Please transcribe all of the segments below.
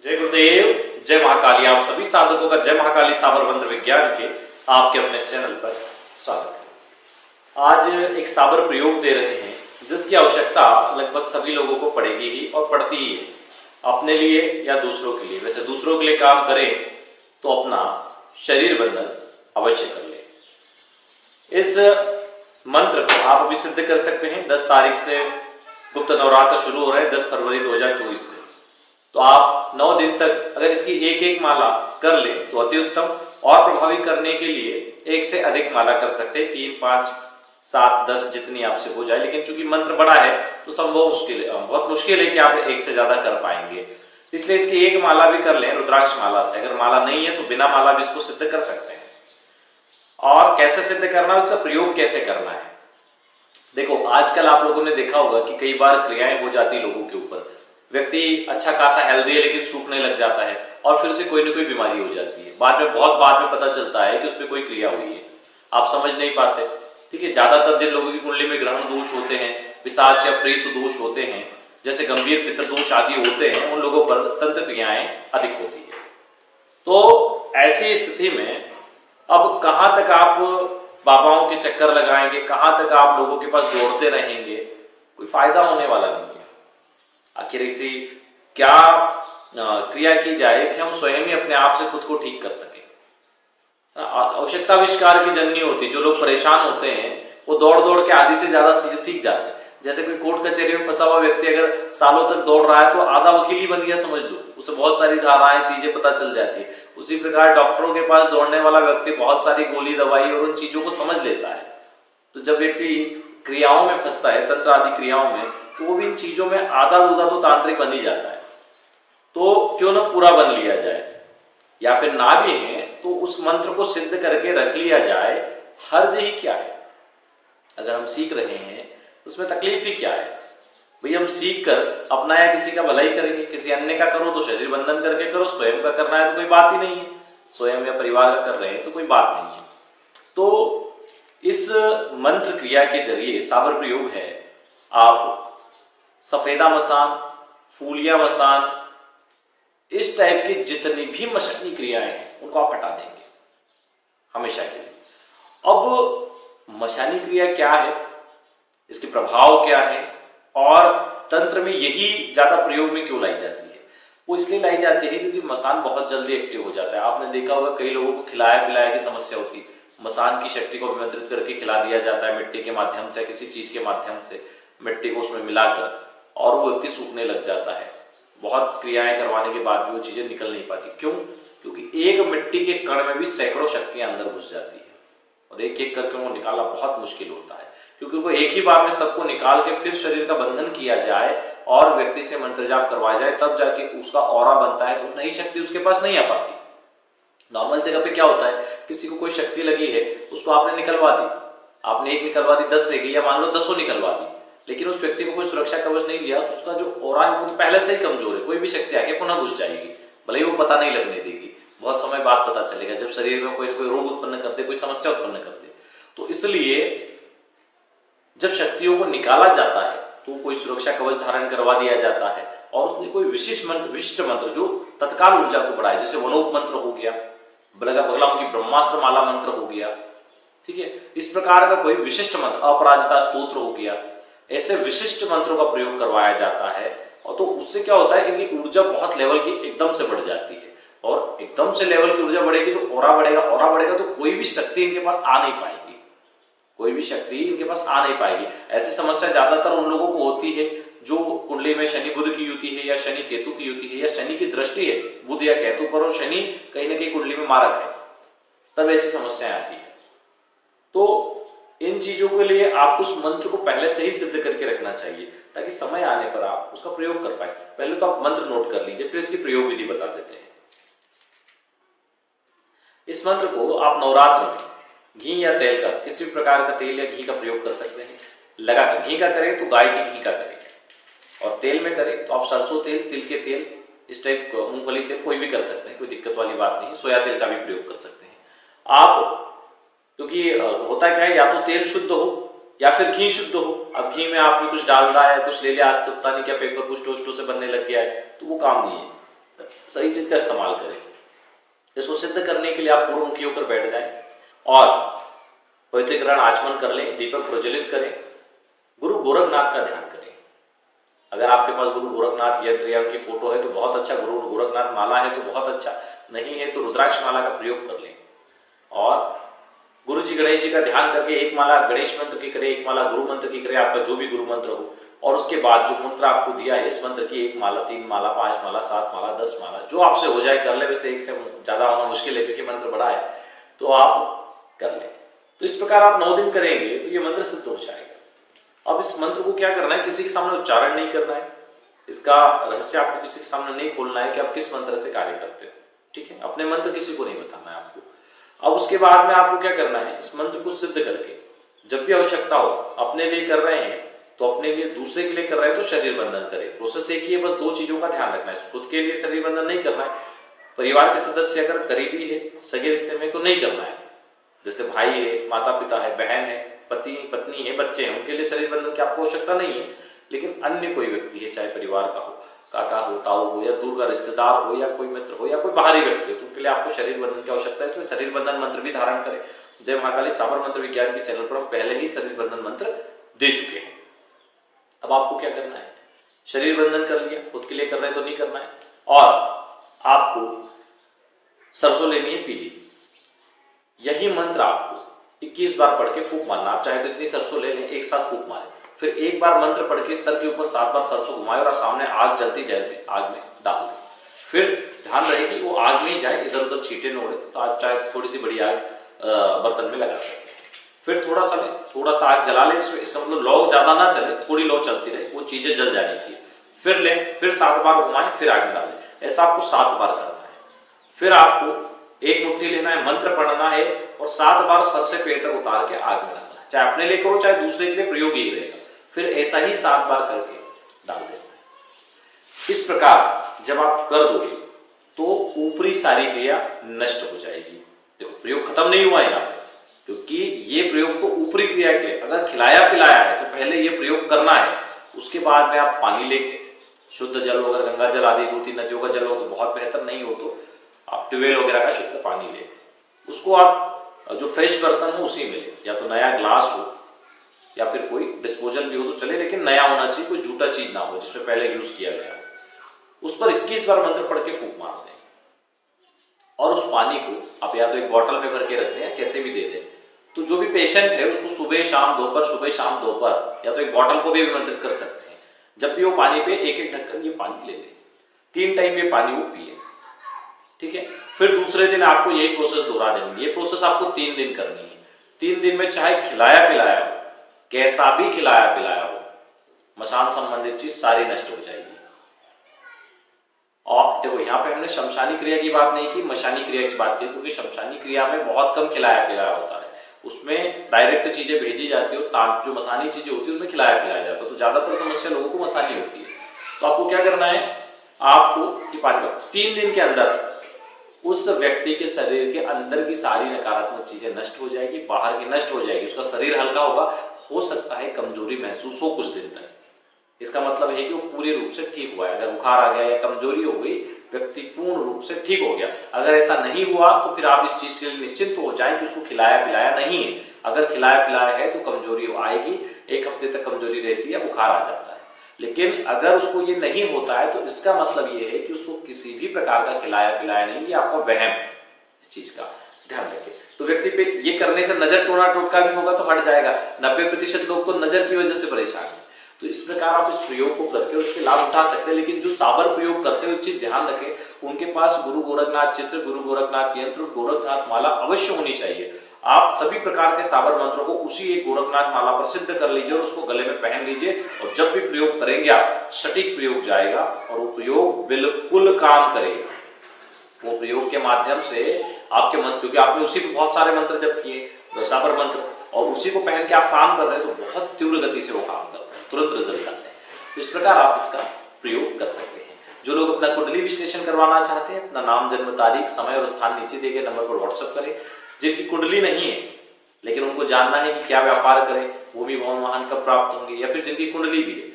जय गुरुदेव, जय महाकाली। आप सभी साधकों का जय महाकाली साबर मंत्र विज्ञान के आपके अपने चैनल पर स्वागत है। आज एक साबर प्रयोग दे रहे हैं जिसकी आवश्यकता लगभग सभी लोगों को पड़ेगी ही और पड़ती ही है, अपने लिए या दूसरों के लिए। वैसे दूसरों के लिए काम करें तो अपना शरीर बंधन अवश्य कर ले। इस मंत्र को आप अभी सिद्ध कर सकते हैं। 10 तारीख से गुप्त नवरात्र शुरू हो रहे हैं, 10 फरवरी 2024 से। तो आप 9 दिन तक अगर इसकी एक एक माला कर ले तो अति उत्तम। और प्रभावी करने के लिए एक से अधिक माला कर सकते हैं, 3, 5, 7, 10 जितनी आपसे हो जाए। लेकिन चूंकि मंत्र बड़ा है तो संभव बहुत मुश्किल है कि आप एक से ज्यादा कर पाएंगे। इसलिए इसकी एक माला भी कर लें रुद्राक्ष माला से। अगर माला नहीं है तो बिना माला भी इसको सिद्ध कर सकते हैं। और कैसे सिद्ध करना है, उसका प्रयोग कैसे करना है। देखो, आजकल आप लोगों ने देखा होगा कि कई बार क्रियाएं हो जाती लोगों के ऊपर। व्यक्ति अच्छा खासा हेल्दी है लेकिन सूखने लग जाता है और फिर उसे कोई ना कोई बीमारी हो जाती है। बहुत बाद में पता चलता है कि उस पर कोई क्रिया हुई है, आप समझ नहीं पाते। ठीक है, ज्यादातर जिन लोगों की कुंडली में ग्रहण दोष होते हैं, पिशाच या प्रेत दोष होते हैं, जैसे गंभीर पितृदोष आदि होते हैं, उन लोगों पर तंत्र क्रियाएं अधिक होती है। तो ऐसी स्थिति में अब कहां तक आप बाबाओं के चक्कर लगाएंगे, कहां तक आप लोगों के पास दौड़ते रहेंगे, कोई फायदा होने वाला नहीं है। आखिर ऐसी क्या क्रिया की जाए कि हम स्वयं ही अपने आप से खुद को ठीक कर सकें। आवश्यकता आविष्कार की जननी होती है। जो लोग परेशान होते हैं वो दौड़ दौड़ के आधी से ज्यादा सीख जाते हैं। जैसे कोई कोर्ट कचहरी में फंसा हुआ व्यक्ति अगर सालों तक दौड़ रहा है तो आधा वकील ही बन गया समझ लो। उसे बहुत सारी धाराएं चीजें पता चल जाती है। उसी प्रकार डॉक्टरों के पास दौड़ने वाला व्यक्ति बहुत सारी गोली दवाई और उन चीजों को समझ लेता है। तो जब व्यक्ति क्रियाओं में फंसता है, तंत्र आदि क्रियाओं में, तो वो भी इन चीजों में आधा उदा तो तांत्रिक बन ही जाता है। तो क्यों ना पूरा बन लिया जाए, या फिर ना भी है तो उस मंत्र को सिद्ध करके रख लिया जाए। हर्ज ही क्या है, अगर हम सीख रहे हैं तो उसमें तकलीफ ही क्या है। भाई हम सीख कर अपना या किसी का भला ही करेंगे। किसी अन्य का करो तो शरीर बंधन करके करो, स्वयं का करना है तो कोई बात ही नहीं है। स्वयं या परिवार का कर रहे हैं तो कोई बात नहीं है। तो इस मंत्र क्रिया के जरिए साबर प्रयोग है। आप सफेदा मसान, फूलिया मसान, इस टाइप की जितनी भी मशक्कती क्रियाएं हैं उनको आप हटा देंगे हमेशा के लिए। अब मशानी क्रिया क्या है, इसके प्रभाव क्या है और तंत्र में यही ज्यादा प्रयोग में क्यों लाई जाती है। वो इसलिए लाई जाती है क्योंकि मसान बहुत जल्दी एक्टिव हो जाता है। आपने देखा होगा कई लोगों को खिलाया पिलाया की समस्या होती है। मसान की शक्ति को अभिमंत्रित करके खिला दिया जाता है मिट्टी के माध्यम से, किसी चीज के माध्यम से, मिट्टी को उसमें मिलाकर, और वो व्यक्ति सूखने लग जाता है। बहुत क्रियाएं करवाने के बाद भी वो चीजें निकल नहीं पाती। क्यों? क्योंकि एक मिट्टी के कण में भी सैकड़ों शक्तियां अंदर घुस जाती है और एक एक करके वो निकालना बहुत मुश्किल होता है। क्योंकि वो एक ही बार में सबको निकाल के फिर शरीर का बंधन किया जाए और व्यक्ति से मंत्र जाप करवाया जाए, तब जाके उसका ऑरा बनता है, तो नई शक्ति उसके पास नहीं आ पाती। नॉर्मल जगह पे क्या होता है, किसी को कोई शक्ति लगी है उसको आपने निकलवा दी, आपने एक निकलवा दी, 10 रह गई, या मान लो 10 निकलवा दी, लेकिन उस व्यक्ति को कोई सुरक्षा कवच नहीं लिया, उसका जो ऑरा है वो तो पहले से ही कमजोर है। कोई भी शक्ति आके पुनः घुस जाएगी, भले ही वो पता नहीं लगने देगी। बहुत समय बाद पता चलेगा जब शरीर में कोई रोग उत्पन्न कर दे, कोई समस्या उत्पन्न कर दे। तो इसलिए जब शक्तियों को निकाला जाता है तो कोई सुरक्षा कवच धारण करवा दिया जाता है और उसने कोई विशिष्ट मंत्र जो तत्काल ऊर्जा को बढ़ाए, जैसे वनोप मंत्र हो गया, बगला की ब्रह्मास्त्र माला मंत्र हो गया, ठीक है, इस प्रकार का कोई विशिष्ट मंत्र, अपराजिता स्तोत्र हो गया, ऐसे विशिष्ट मंत्रों का प्रयोग करवाया जाता है। और तो उससे क्या होता है, इनकी ऊर्जा बहुत लेवल की एकदम से बढ़ जाती है। और एकदम से लेवल की ऊर्जा बढ़ेगी तो ऑरा बढ़ेगा तो कोई भी शक्ति इनके पास आ नहीं पाएगी, कोई भी शक्ति इनके पास आ नहीं पाएगी। ऐसी समस्या ज्यादातर उन लोगों को होती है जो कुंडली में शनि बुध की युति है, या शनि केतु की युति है, या शनि की दृष्टि है बुध या केतु पर और शनि कहीं ना कहीं कुंडली में मारक है, तब ऐसी समस्याएं आती है। तो इन चीजों के लिए आपको उस मंत्र को पहले से ही सिद्ध करके रखना चाहिए ताकि समय आने पर आप उसका प्रयोग कर पाए। पहले तो आप मंत्र नोट कर लीजिए, फिर इसकी प्रयोग विधि बता देते हैं। इस मंत्र को आप नवरात्र में घी या तेल का, किसी भी प्रकार का तेल या घी का प्रयोग कर सकते हैं। लगाकर घी का करें तो गाय के घी का करें, और तेल में करें तो आप सरसों तेल, तिल के तेल, इस टाइप मूंगफली तेल कोई भी कर सकते हैं, कोई दिक्कत वाली बात नहीं। सोया तेल का भी प्रयोग कर सकते हैं आप, क्योंकि होता क्या है, या तो तेल शुद्ध हो या फिर घी शुद्ध हो। अब घी में आपने कुछ डाल रहा है, कुछ ले लिया, आज तो पता नहीं क्या पेपर कुछ टोस्टों से बनने लग गया है, तो वो काम नहीं है। सही चीज का इस्तेमाल करें। इसको सिद्ध करने के लिए आप पूर्वमुखी होकर बैठ जाएं और पवित्रकरण आचमन कर लें, दीपक प्रज्वलित करें, गुरु गोरखनाथ का ध्यान करें। अगर आपके पास गुरु गोरखनाथ यंत्र या उनकी फोटो है तो बहुत अच्छा, गुरु गोरखनाथ माला है तो बहुत अच्छा, नहीं है तो रुद्राक्ष माला का प्रयोग कर लें। और गुरु जी गणेश जी का ध्यान करके एक माला गणेश मंत्र की करें, एक माला गुरु मंत्र की करें, आपका जो भी गुरु मंत्र हो। और उसके बाद जो मंत्र आपको दिया है इस मंत्र की 1 माला, 3 माला, 5 माला, 7 माला, 10 माला, जो आपसे हो जाए कर ले। वैसे एक से ज्यादा होना मुश्किल है क्योंकि मंत्र बड़ा है, तो आप कर लें। तो इस प्रकार आप 9 दिन करेंगे तो ये मंत्र सिद्ध हो जाएगा। अब इस मंत्र को क्या करना है, किसी के सामने उच्चारण नहीं करना है, इसका रहस्य आपको किसी के सामने नहीं खोलना है कि आप किस मंत्र से कार्य करते हैं, ठीक है। अपने मंत्र किसी को नहीं बताना है आपको। अब उसके बाद में आपको क्या करना है, इस मंत्र को सिद्ध करके जब भी आवश्यकता हो, अपने लिए कर रहे हैं तो अपने लिए, दूसरे के लिए कर रहे हैं तो शरीर बंधन करें। प्रोसेस एक ही है, बस 2 चीजों का ध्यान रखना है। खुद के लिए शरीर बंधन नहीं करना है, परिवार के सदस्य अगर करीबी है, सगे रिश्ते में, तो नहीं करना है। जैसे भाई है, माता पिता है, बहन है, पति पत्नी है, बच्चे हैं, उनके लिए शरीर बंधन की आपको आवश्यकता नहीं है। लेकिन अन्य कोई व्यक्ति है, चाहे परिवार का हो, काका हो, ताऊ हो, या दूर का रिश्तेदार हो, या कोई मित्र हो, या कोई बाहरी व्यक्ति हो, तो उनके लिए आपको शरीर बंधन की आवश्यकता है। इसलिए शरीर बंधन मंत्र भी धारण करें। जय महाकाली साबर मंत्र विज्ञान के चैनल पर हम पहले ही शरीर बंधन मंत्र दे चुके हैं। अब आपको क्या करना है, शरीर बंधन कर लिया, खुद के लिए कर रहे हैं तो नहीं करना है। और आपको सरसों लेनी है पीली, यही मंत्र आपको 21 बार पढ़ के फूंक मारना। आप चाहे तो इतनी सरसों ले लें, एक साथ फूंक मारें, फिर एक बार मंत्र पढ़ के सर के ऊपर 7 बार सरसों घुमाए और सामने आग जलती जाए, आग में डाल दें। फिर ध्यान रहे कि वो आग में ही जाए, इधर उधर छींटे न उड़े। तो आप चाहे थोड़ी सी बड़ी आग बर्तन में लगा सकते हैं। फिर थोड़ा सा आग जला ले, इसका मतलब लौ ज्यादा ना चले, थोड़ी लौ चलती रहे, वो चीजें जल जानी चाहिए। फिर ले, फिर 7 बार घुमाएं, फिर आग में डालें। ऐसा आपको 7 बार करना है। फिर आपको एक मुट्ठी लेना है, मंत्र पढ़ना है और 7 बार सर से पेट तक उतार के आग में डालना है। चाहे अपने लिए करो चाहे दूसरे के लिए, प्रयोग यही रहेगा। फिर ऐसा ही 7 बार करके डाल देना है। इस प्रकार जब आप कर दोगे तो ऊपरी सारी क्रिया नष्ट हो जाएगी। देखो, प्रयोग खत्म नहीं हुआ यहाँ पे, क्योंकि ये प्रयोग तो ऊपरी क्रिया के लिए, अगर खिलाया पिलाया है तो पहले ये प्रयोग करना है। उसके बाद में आप पानी लेके, शुद्ध जल हो, अगर गंगा जल आदि 2-3 नदियों का जल हो तो बहुत बेहतर, नहीं हो तो आप ट्यूबवेल वगैरह का शुद्ध पानी ले, उसको आप जो फ्रेश बर्तन हो उसी में ले, या तो नया ग्लास हो या फिर कोई डिस्पोजल भी हो तो चले, लेकिन नया होना चाहिए, कोई झूठा चीज ना हो जिसमें पहले यूज किया गया हो। उस पर 21 बार मंत्र पढ़ के फूंक मार दें और उस पानी को आप या तो एक बोतल में भर के रख दें, कैसे भी दे दें। तो जो भी पेशेंट है उसको सुबह शाम दोपहर, सुबह शाम दोपहर, या तो एक बोतल को भी अभिमंत्रित कर सकते हैं। जब भी वो पानी पे एक ढक्कन ये पानी ले ले, 3 टाइम ये पानी वो पिए, ठीक है। फिर दूसरे दिन आपको यही प्रोसेस दोहरा देंगे। ये प्रोसेस आपको 3 दिन करनी है। 3 दिन में चाहे खिलाया पिलाया हो, कैसा भी खिलाया पिलाया हो, मसान संबंधित चीज सारी नष्ट हो जाएगी। और देखो, यहाँ पे हमने शमशानी क्रिया की बात नहीं की, मशानी क्रिया की बात की, क्योंकि शमशानी क्रिया में बहुत कम खिलाया पिलाया होता है, उसमें डायरेक्ट चीजें भेजी जाती है और जो मसानी चीजें होती है उनमें खिलाया पिलाया जाता है। तो ज्यादातर समस्या लोगों को मसानी होती है। तो आपको क्या करना है, आपको ये पानी 3 दिन के अंदर उस व्यक्ति के शरीर के अंदर की सारी नकारात्मक चीजें नष्ट हो जाएगी, बाहर की नष्ट हो जाएगी, उसका शरीर हल्का होगा। हो सकता है कमजोरी महसूस हो कुछ दिन तक, इसका मतलब है कि वो पूरी रूप से ठीक हुआ है। अगर बुखार आ गया या कमजोरी हो गई, व्यक्ति पूर्ण रूप से ठीक हो गया। अगर ऐसा नहीं हुआ तो फिर आप इस चीज के लिए निश्चिंत हो जाएं कि उसको खिलाया पिलाया नहीं है। अगर खिलाया पिलाया है तो कमजोरी आएगी, 1 हफ्ते तक कमजोरी रहती है, बुखार आ जाता है। लेकिन अगर उसको ये नहीं होता है तो इसका मतलब ये है कि उसको किसी भी प्रकार का खिलाया पिलाया नहीं, ये आपका वहम। इस चीज का ध्यान रखें। तो व्यक्ति पे ये करने से नजर टोना टोटका भी होगा तो हट जाएगा। 90% लोग तो नजर की वजह से परेशान है। तो इस प्रकार आप इस प्रयोग को करके उसके लाभ उठा सकते हैं। लेकिन जो साबर प्रयोग करते हुए चीज ध्यान रखें, उनके पास गुरु गोरखनाथ चित्र, गुरु गोरखनाथ यंत्र, गोरखनाथ माला अवश्य होनी चाहिए। आप सभी प्रकार के साबर मंत्रों को उसी एक गोरखनाथ माला पर सिद्ध कर लीजिए और उसको गले में पहन लीजिए, और जब भी प्रयोग करेंगे आप, सटीक प्रयोग जाएगा और वो प्रयोग बिल्कुल काम करेगा। वो प्रयोग के माध्यम से आपके मंत्र, क्योंकि आपने उसी पे बहुत सारे मंत्र जप किए, साबर मंत्र, और उसी को पहन के आप काम कर रहे हैं, तो बहुत तीव्र गति से वो काम करते हैं, तुरंत रिजल्ट आते हैं। तो इस प्रकार आप इसका प्रयोग कर सकते हैं। जो लोग अपना कुंडली विश्लेषण करवाना चाहते हैं, अपना नाम, जन्म तारीख, समय और स्थान नीचे दिए गए नंबर पर व्हाट्सएप करें। जिनकी कुंडली नहीं है लेकिन उनको जानना है कि क्या व्यापार करें, भूमि भवन वाहन कब प्राप्त होंगे, या फिर जिनकी कुंडली भी है,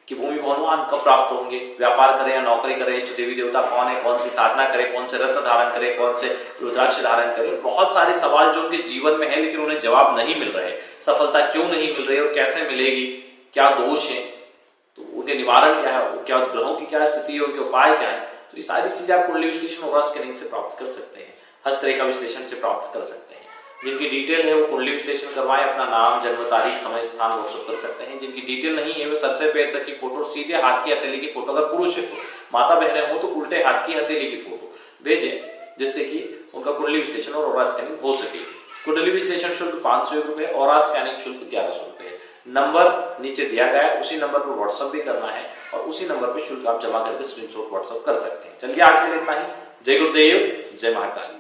कि भूमि भवनवान कब प्राप्त होंगे, व्यापार करें या नौकरी करें, इष्ट देवी देवता कौन है, कौन सी साधना करें, कौन से रत्न धारण करें, कौन से रुद्राक्ष धारण करें। बहुत सारे सवाल जो उनके जीवन में है लेकिन उन्हें जवाब नहीं मिल रहे, सफलता क्यों नहीं मिल रही और कैसे मिलेगी, क्या दोष है, तो उनके निवारण क्या है, क्या ग्रहों की क्या स्थिति है, उनके उपाय क्या है। तो ये सारी चीजें आप कुंडली विश्लेषण और स्कैनिंग से प्राप्त कर सकते हैं, हस्तरेखा विश्लेषण से प्राप्त कर सकते हैं। जिनकी डिटेल है वो कुंडली विश्लेषण करवाएं, अपना नाम, जन्म तारीख, समय, स्थान व्हाट्सएप कर सकते हैं। जिनकी डिटेल नहीं है वो सर से पैर तक की फोटो, सीधे हाथ की हथेली की फोटो, अगर पुरुष है तो, माता बहनें हो तो उल्टे हाथ की हथेली की फोटो भेजें, जिससे कि उनका कुंडली विश्लेषण और ऑरा स्कैनिंग हो सके। कुंडली विश्लेषण शुल्क 501 रुपए, ऑरा स्कैनिंग शुल्क 1100 रुपए। नंबर नीचे दिया गया है, उसी नंबर पर व्हाट्सएप भी करना है और उसी नंबर पर शुल्क आप जमा करके स्क्रीनशॉट व्हाट्सएप कर सकते हैं। चलिए आज के लिए इतना ही। जय गुरुदेव, जय महाकाली।